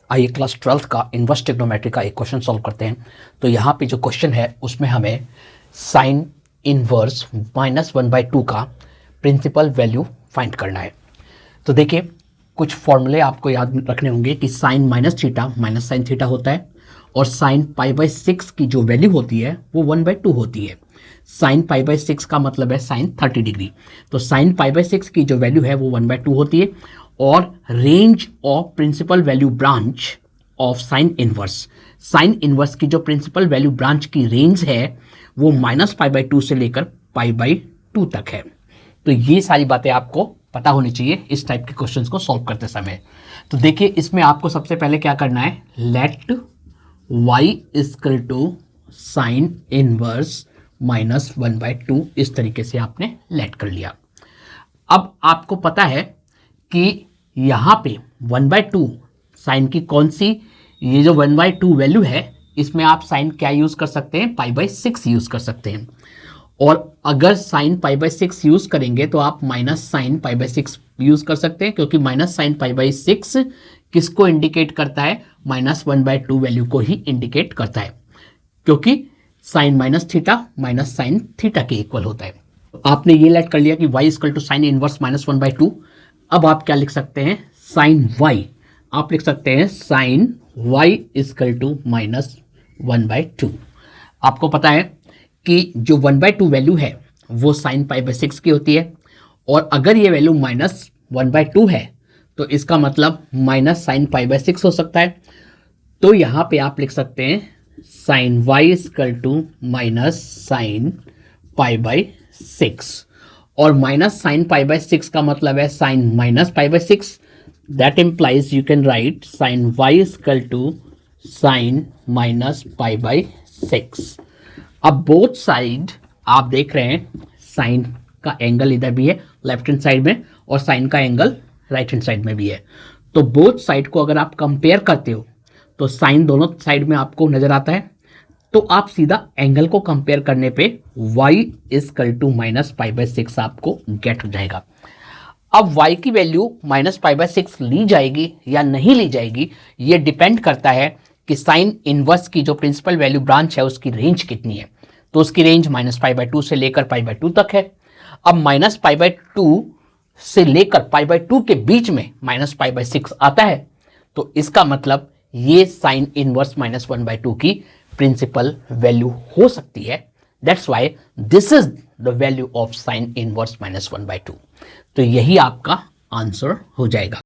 आइए class 12th का inverse trigonometry का एक क्वेश्चन सॉल्व करते हैं। तो यहाँ पे जो क्वेश्चन है उसमें हमें साइन इनवर्स -1/2 का प्रिंसिपल वैल्यू फाइंड करना है। तो देखिए कुछ फॉर्मूले आपको याद रखने होंगे कि sine minus theta minus sine theta होता है और साइन π/6 की जो वैल्यू होती है वो 1/2 होती है। साइन π/6 का मतलब है साइन 30 डिग्री। तो साइन π/6 की जो वैल्यू है वो 1/2 होती है और range of principal value branch of sine inverse की जो प्रिंसिपल वैल्यू ब्रांच की रेंज है वो -π/2 से लेकर π/2 तक है। तो ये सारी बातें आपको पता होनी चाहिए इस टाइप के क्वेश्चंस को सॉल्व करते समय। तो देखिए इसमें आपको सबसे पहले क्या करना है, let y equal to sine inverse -1/2 इस तरीके से आपने लेट कर लिया। अब आपको पता है कि यहाँ पे 1/2 साइन की कौन सी, ये जो 1/2 वैल्यू है इसमें आप साइन क्या यूज कर सकते हैं, π/6 यूज कर सकते हैं। और अगर साइन π/6 यूज करेंगे तो आप माइनस साइन π/6 यूज कर सकते हैं, क्योंकि माइनस साइन π/6 किसको इंडिकेट करता है, -1/2 वैल्यू को ही इंडिकेट करता है, क्योंकि sine minus theta minus sine theta के इक्वल होता है। आपने ये लेट कर लिया कि y equal to sine inverse -1/2। अब आप क्या लिख सकते हैं, साइन y आप लिख सकते हैं साइन y इक्वल टू -1/2। आपको पता है कि जो 1/2 वैल्यू है वो साइन π/6 की होती है और अगर ये वैल्यू -1/2 है तो इसका मतलब माइनस साइन π/6 हो सकता है। तो यहां पे आप लिख सकते हैं sine y equal to minus sine π/6 और माइनस साइन π/6 का मतलब है sine minus π/6। That implies you can write sine y equal to sine minus π/6। अब बोथ साइड आप देख रहे हैं साइन का एंगल इधर भी है लेफ्ट हैंड साइड में और साइन का एंगल राइट हैंड साइड में भी है। तो बोथ साइड को अगर आप कंपेयर करते हो तो साइन दोनों साइड में आपको नजर आता है, तो आप सीधा एंगल को कंपेयर करने पे y इक्वल टू -π/6 आपको गेट हो जाएगा। अब y की वैल्यू -π/6 ली जाएगी या नहीं ली जाएगी ये डिपेंड करता है कि साइन इनवर्स की जो प्रिंसिपल वैल्यू ब्रांच है उसकी रेंज कितनी है। तो उसकी रेंज -π/2 से लेकर π/2 तक है। अब -π/2 से लेकर π/2 के बीच में -π/6 आता है, तो इसका मतलब ये साइन इनवर्स -1/2 की प्रिंसिपल वैल्यू हो सकती है। That's why this is the value of sine inverse -1/2। तो यही आपका आंसर हो जाएगा।